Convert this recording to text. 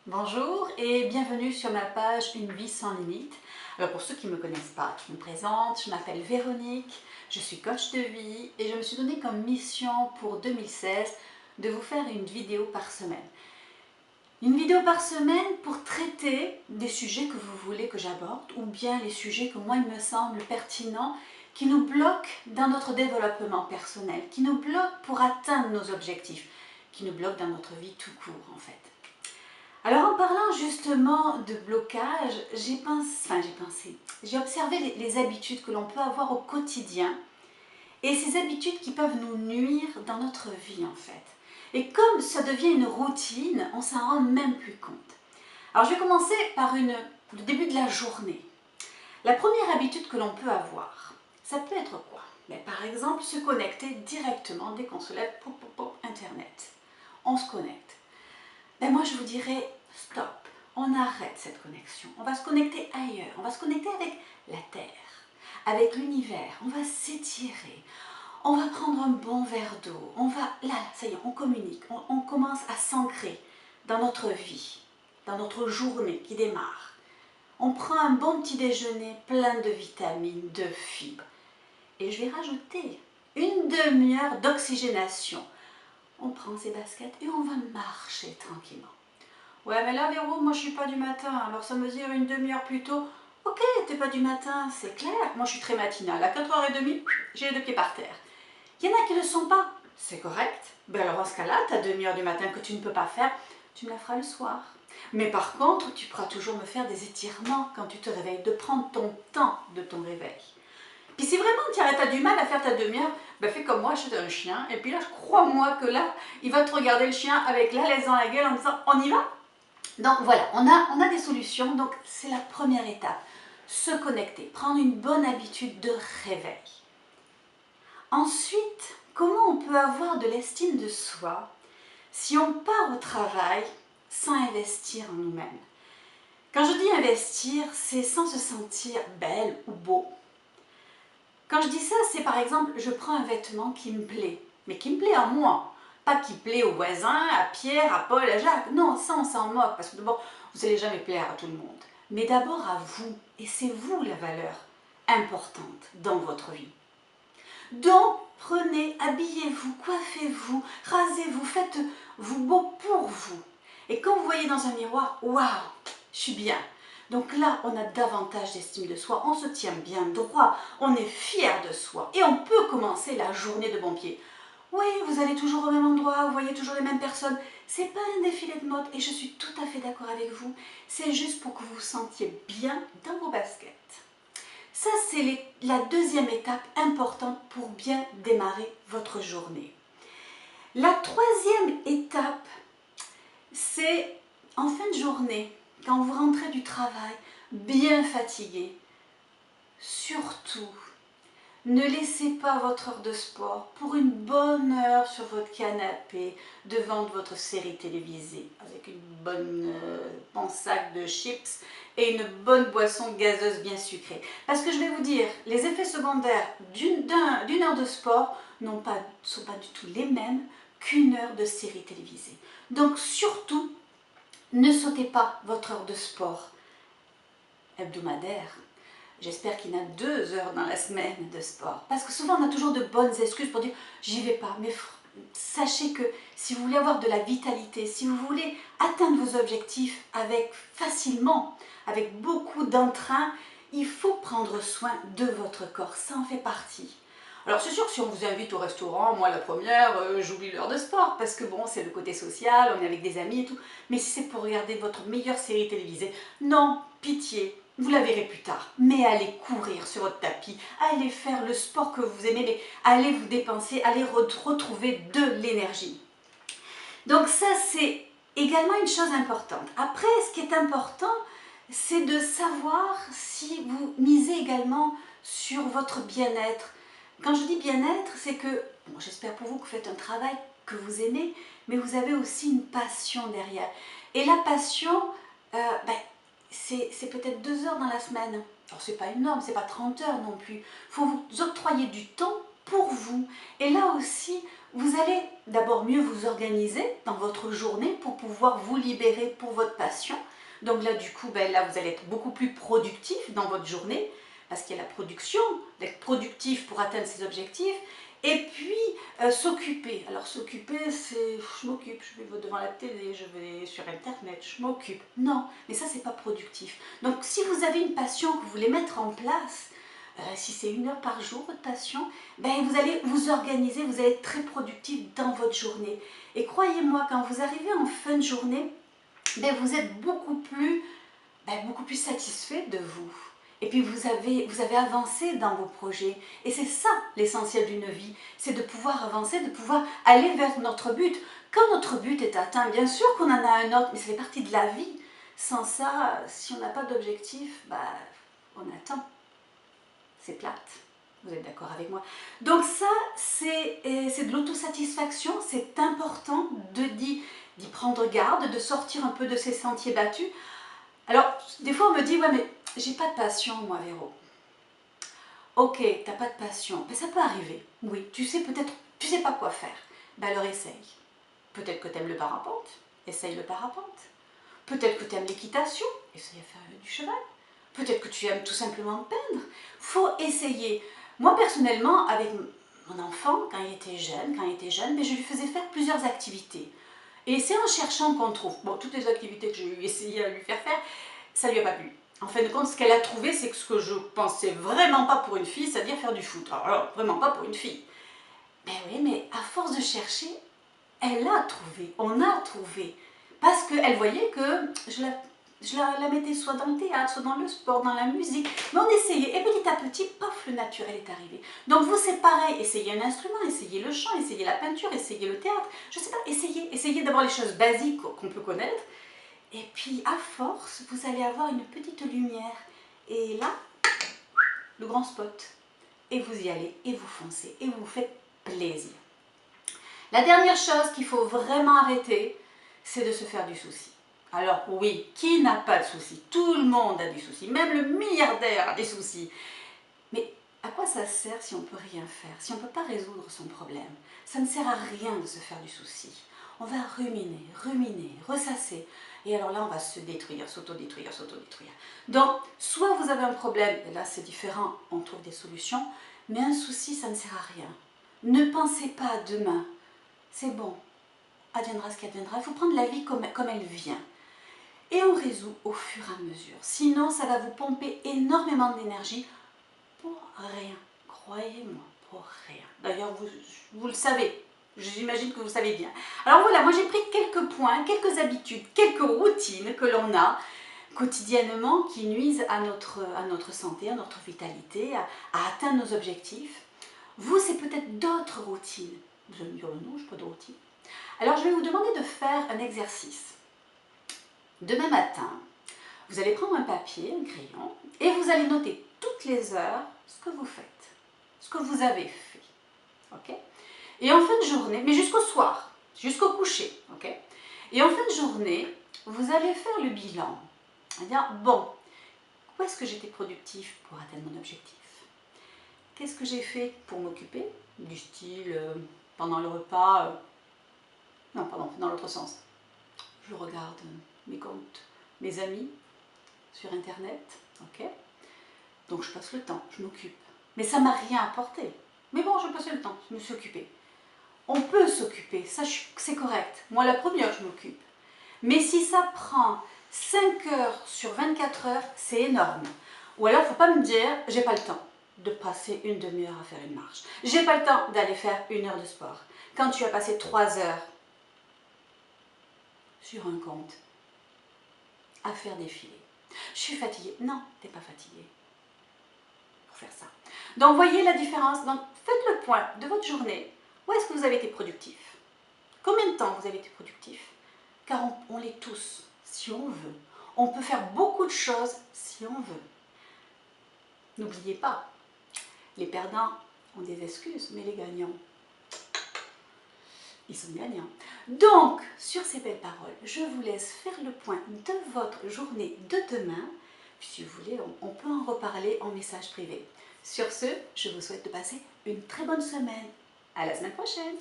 Bonjour et bienvenue sur ma page Une vie sans limite. Alors pour ceux qui ne me connaissent pas, je me présente, je m'appelle Véronique, je suis coach de vie et je me suis donné comme mission pour 2016 de vous faire une vidéo par semaine. Une vidéo par semaine pour traiter des sujets que vous voulez que j'aborde ou bien les sujets que moi il me semble pertinents qui nous bloquent dans notre développement personnel, qui nous bloquent pour atteindre nos objectifs, qui nous bloquent dans notre vie tout court en fait. Alors en parlant justement de blocage, j'ai observé les habitudes que l'on peut avoir au quotidien et ces habitudes qui peuvent nous nuire dans notre vie en fait. Et comme ça devient une routine, on s'en rend même plus compte. Alors je vais commencer par le début de la journée. La première habitude que l'on peut avoir, ça peut être quoi? Par exemple, se connecter directement dès qu'on se lève, Internet. On se connecte. Moi je vous dirais stop, on arrête cette connexion, on va se connecter ailleurs, on va se connecter avec la Terre, avec l'univers, on va s'étirer, on va prendre un bon verre d'eau, là, ça y est, on communique, on commence à s'ancrer dans notre vie, dans notre journée qui démarre. On prend un bon petit déjeuner plein de vitamines, de fibres. Et je vais rajouter une demi-heure d'oxygénation. On prend ses baskets et on va marcher tranquillement. Ouais, mais là, Véro, moi je suis pas du matin, alors ça me dit une demi-heure plus tôt. Ok, t'es pas du matin, c'est clair. Moi je suis très matinale. À 4h30, j'ai les deux pieds par terre. Il y en a qui ne le sont pas. C'est correct. Alors en ce cas-là, ta demi-heure du matin que tu ne peux pas faire, tu me la feras le soir. Mais par contre, tu pourras toujours me faire des étirements quand tu te réveilles, de prendre ton temps de ton réveil. Puis si vraiment tu as du mal à faire ta demi-heure, fais comme moi, achète un chien. Et puis là, crois-moi que là, il va te regarder le chien avec la laisse dans la gueule en disant on y va. Donc voilà, on a des solutions, donc c'est la première étape. Se connecter, prendre une bonne habitude de réveil. Ensuite, comment on peut avoir de l'estime de soi si on part au travail sans investir en nous-mêmes? Quand je dis investir, c'est sans se sentir belle ou beau. Quand je dis ça, c'est par exemple, je prends un vêtement qui me plaît, mais qui me plaît à moi. Pas qui plaît aux voisins, à Pierre, à Paul, à Jacques. Non, ça on s'en moque, parce que d'abord, vous n'allez jamais plaire à tout le monde. Mais d'abord à vous, et c'est vous la valeur importante dans votre vie. Donc, prenez, habillez-vous, coiffez-vous, rasez-vous, faites-vous beau pour vous. Et quand vous voyez dans un miroir, waouh, je suis bien. Donc là, on a davantage d'estime de soi, on se tient bien droit, on est fier de soi et on peut commencer la journée de bon pied. Oui, vous allez toujours au même endroit, vous voyez toujours les mêmes personnes. C'est pas un défilé de mode et je suis tout à fait d'accord avec vous. C'est juste pour que vous vous sentiez bien dans vos baskets. Ça, c'est la deuxième étape importante pour bien démarrer votre journée. La troisième étape, c'est en fin de journée, quand vous rentrez du travail, bien fatigué. Surtout, ne laissez pas votre heure de sport pour une bonne heure sur votre canapé devant votre série télévisée avec une bonne bon sac de chips et une bonne boisson gazeuse bien sucrée. Parce que je vais vous dire, les effets secondaires d'une heure de sport ne sont pas du tout les mêmes qu'une heure de série télévisée. Donc surtout, ne sautez pas votre heure de sport hebdomadaire. J'espère qu'il y en a 2 heures dans la semaine de sport. Parce que souvent, on a toujours de bonnes excuses pour dire « j'y vais pas ». Mais sachez que si vous voulez avoir de la vitalité, si vous voulez atteindre vos objectifs facilement, avec beaucoup d'entrain, il faut prendre soin de votre corps. Ça en fait partie. Alors c'est sûr que si on vous invite au restaurant, moi la première, j'oublie l'heure de sport parce que bon, c'est le côté social, on est avec des amis et tout. Mais si c'est pour regarder votre meilleure série télévisée, non, pitié, vous la verrez plus tard. Mais allez courir sur votre tapis, allez faire le sport que vous aimez, mais allez vous dépenser, allez retrouver de l'énergie. Donc ça, c'est également une chose importante. Après, ce qui est important, c'est de savoir si vous misez également sur votre bien-être. Quand je dis bien-être, c'est que, bon, j'espère pour vous que vous faites un travail que vous aimez, mais vous avez aussi une passion derrière. Et la passion, c'est peut-être 2 heures dans la semaine. Alors c'est pas énorme, c'est pas 30 heures non plus. Il faut vous octroyer du temps pour vous. Et là aussi, Vous allez d'abord mieux vous organiser dans votre journée pour pouvoir vous libérer pour votre passion. Donc là, du coup, là, vous allez être beaucoup plus productif dans votre journée parce qu'il y a la production, d'être productif pour atteindre ses objectifs. Et puis, s'occuper. Alors, s'occuper, c'est je m'occupe, je vais devant la télé, je vais sur Internet, je m'occupe. Non, mais ça, c'est pas productif. Donc, si vous avez une passion que vous voulez mettre en place, si c'est 1 heure par jour, votre passion, vous allez vous organiser, vous allez être très productif dans votre journée. Et croyez-moi, quand vous arrivez en fin de journée, vous êtes beaucoup plus satisfait de vous. Et puis vous avez avancé dans vos projets. Et c'est ça l'essentiel d'une vie, c'est de pouvoir avancer, de pouvoir aller vers notre but. Quand notre but est atteint, bien sûr qu'on en a un autre, mais ça fait partie de la vie. Sans ça, si on n'a pas d'objectif, on attend. C'est plate. Vous êtes d'accord avec moi? Donc ça, c'est de l'autosatisfaction. C'est important d'y prendre garde, de sortir un peu de ces sentiers battus. Alors, des fois, on me dit, ouais, mais j'ai pas de passion, moi, Véro. Ok, t'as pas de passion. Ça peut arriver. Oui, tu sais peut-être, tu sais pas quoi faire. Alors essaye. Peut-être que t'aimes le parapente. Essaye le parapente. Peut-être que t'aimes l'équitation. Essaye de faire du cheval. Peut-être que tu aimes tout simplement peindre. Faut essayer. Moi, personnellement, avec mon enfant, quand il était jeune, je lui faisais faire plusieurs activités. Et c'est en cherchant qu'on trouve. Bon, toutes les activités que j'ai essayé à lui faire faire, ça lui a pas plu. En fin de compte, ce qu'elle a trouvé, c'est que ce que je pensais vraiment pas pour une fille, c'est-à-dire faire du foot. Alors, vraiment pas pour une fille. Ben oui, mais à force de chercher, elle a trouvé, on a trouvé. Parce qu'elle voyait que je la mettais soit dans le théâtre, soit dans le sport, dans la musique. Mais on essayait. Et petit à petit, paf, le naturel est arrivé. Donc vous, c'est pareil. Essayez un instrument, essayez le chant, essayez la peinture, essayez le théâtre. Je sais pas, essayez. Essayez d'abord les choses basiques qu'on peut connaître. Et puis, à force, vous allez avoir une petite lumière. Et là, le grand spot. Et vous y allez, et vous foncez, et vous vous faites plaisir. La dernière chose qu'il faut vraiment arrêter, c'est de se faire du souci. Alors oui, qui n'a pas de soucis? Tout le monde a des soucis, même le milliardaire a des soucis. Mais à quoi ça sert si on ne peut rien faire, si on ne peut pas résoudre son problème? Ça ne sert à rien de se faire du souci. On va ruminer, ressasser. Et alors là, on va se détruire, s'autodétruire. Donc, soit vous avez un problème, et là c'est différent, on trouve des solutions, mais un souci, ça ne sert à rien. Ne pensez pas à demain. C'est bon, adviendra ce qu'adviendra. Il faut prendre la vie comme elle vient. Et on résout au fur et à mesure. Sinon, ça va vous pomper énormément d'énergie pour rien. Croyez-moi, pour rien. D'ailleurs, vous le savez. J'imagine que vous savez bien. Alors voilà, moi j'ai pris quelques points, quelques habitudes, quelques routines que l'on a quotidiennement qui nuisent à notre santé, à notre vitalité, à atteindre nos objectifs. Vous, c'est peut-être d'autres routines. Vous allez me dire, non, je n'ai pas de routine. Alors je vais vous demander de faire un exercice. Demain matin, vous allez prendre un papier, un crayon, et vous allez noter toutes les heures ce que vous faites, ce que vous avez fait. Ok? Et en fin de journée, mais jusqu'au soir, jusqu'au coucher, ok? Et en fin de journée, vous allez faire le bilan. Dire, bon, où est-ce que j'étais productif pour atteindre mon objectif? Qu'est-ce que j'ai fait pour m'occuper? Du style, pendant le repas, non, pardon, dans l'autre sens. Je regarde mes comptes, mes amis sur Internet, ok? Donc je passe le temps, je m'occupe. Mais ça ne m'a rien apporté. Mais bon, je passais le temps, je me suis occupée. On peut s'occuper, ça c'est correct. Moi, la première, je m'occupe. Mais si ça prend 5 heures sur 24 heures, c'est énorme. Ou alors, il ne faut pas me dire, j'ai pas le temps de passer une demi-heure à faire une marche. J'ai pas le temps d'aller faire 1 heure de sport. Quand tu as passé 3 heures sur un compte à faire défiler. Je suis fatiguée. Non, tu n'es pas fatiguée pour faire ça. Donc, voyez la différence. Donc, faites le point de votre journée. Où est-ce que vous avez été productif? Combien de temps vous avez été productif? Car on l'est tous, si on veut. On peut faire beaucoup de choses si on veut. N'oubliez pas, les perdants ont des excuses, mais les gagnants, ils sont gagnants. Donc, sur ces belles paroles, je vous laisse faire le point de votre journée de demain. Si vous voulez, on peut en reparler en message privé. Sur ce, je vous souhaite de passer une très bonne semaine. À la semaine prochaine!